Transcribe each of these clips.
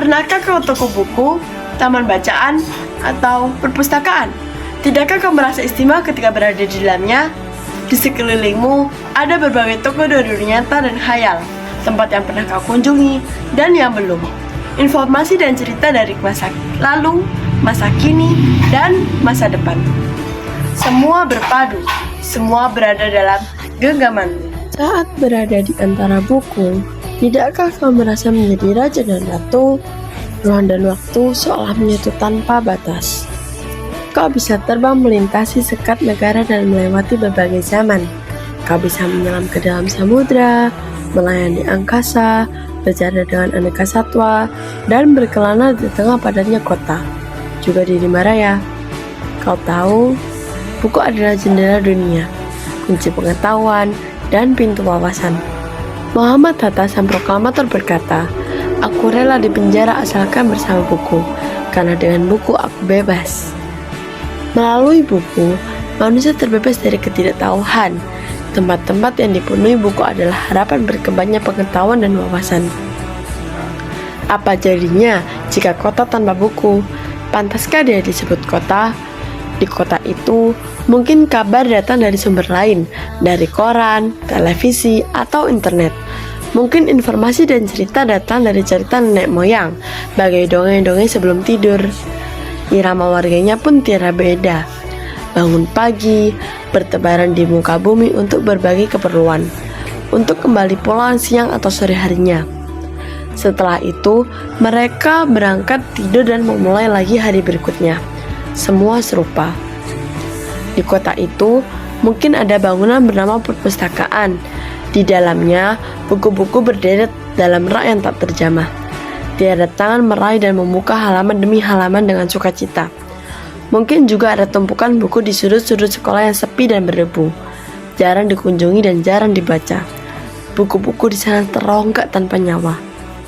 Pernahkah kau toko buku, taman bacaan, atau perpustakaan? Tidakkah kau merasa istimewa ketika berada di dalamnya? Di sekelilingmu ada berbagai toko dari dunia nyata dan khayal, tempat yang pernah kau kunjungi dan yang belum. Informasi dan cerita dari masa lalu, masa kini, dan masa depan. Semua berpadu, semua berada dalam genggamanmu. Saat berada di antara buku, tidakkah kau merasa menjadi raja dan ratu? Ruang dan waktu seolah menyatu tanpa batas. Kau bisa terbang melintasi sekat negara dan melewati berbagai zaman. Kau bisa menyelam ke dalam samudra, melayani angkasa, berjalan dengan aneka satwa, dan berkelana di tengah padatnya kota, juga di Himalaya. Kau tahu, buku adalah jendela dunia, kunci pengetahuan, dan pintu wawasan. Muhammad Hatta sang proklamator berkata, "Aku rela di penjara asalkan bersama buku, karena dengan buku aku bebas." Melalui buku, manusia terbebas dari ketidaktahuan. Tempat-tempat yang dipenuhi buku adalah harapan berkembangnya pengetahuan dan wawasan. Apa jadinya jika kota tanpa buku? Pantaskah dia disebut kota? Di kota itu, mungkin kabar datang dari sumber lain, dari koran, televisi, atau internet. Mungkin informasi dan cerita datang dari cerita nenek moyang, bagai dongeng-dongeng sebelum tidur. Irama warganya pun tiada beda. Bangun pagi, bertebaran di muka bumi untuk berbagi keperluan, untuk kembali pulang siang atau sore harinya. Setelah itu, mereka berangkat tidur dan memulai lagi hari berikutnya. Semua serupa. Di kota itu, mungkin ada bangunan bernama perpustakaan. Di dalamnya, buku-buku berderet dalam rak yang tak terjamah. Tiada tangan meraih dan membuka halaman demi halaman dengan sukacita. Mungkin juga ada tumpukan buku di sudut-sudut sekolah yang sepi dan berdebu, jarang dikunjungi dan jarang dibaca. Buku-buku di sana teronggak tanpa nyawa.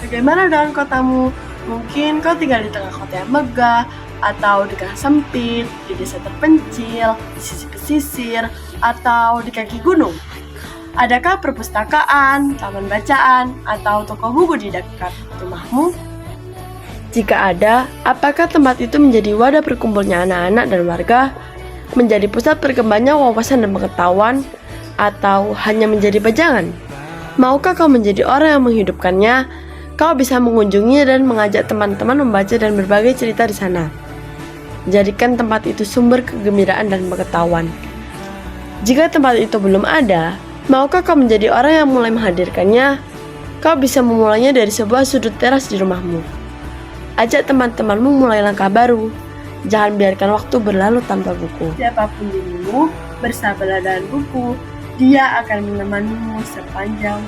Bagaimana dengan kotamu? Mungkin kau tinggal di tengah kota yang megah, atau di gang sempit, di desa terpencil, di sisi pesisir, atau di kaki gunung. Adakah perpustakaan, taman bacaan, atau toko buku di dekat rumahmu? Jika ada, apakah tempat itu menjadi wadah berkumpulnya anak-anak dan warga, menjadi pusat berkembangnya wawasan dan pengetahuan, atau hanya menjadi pajangan? Maukah kau menjadi orang yang menghidupkannya? Kau bisa mengunjunginya dan mengajak teman-teman membaca dan berbagai cerita di sana. Jadikan tempat itu sumber kegembiraan dan pengetahuan. Jika tempat itu belum ada, maukah kau menjadi orang yang mulai menghadirkannya? Kau bisa memulainya dari sebuah sudut teras di rumahmu. Ajak teman-temanmu mulai langkah baru. Jangan biarkan waktu berlalu tanpa buku. Siapapun dirimu, bersabarlah dengan buku. Dia akan menemanimu sepanjang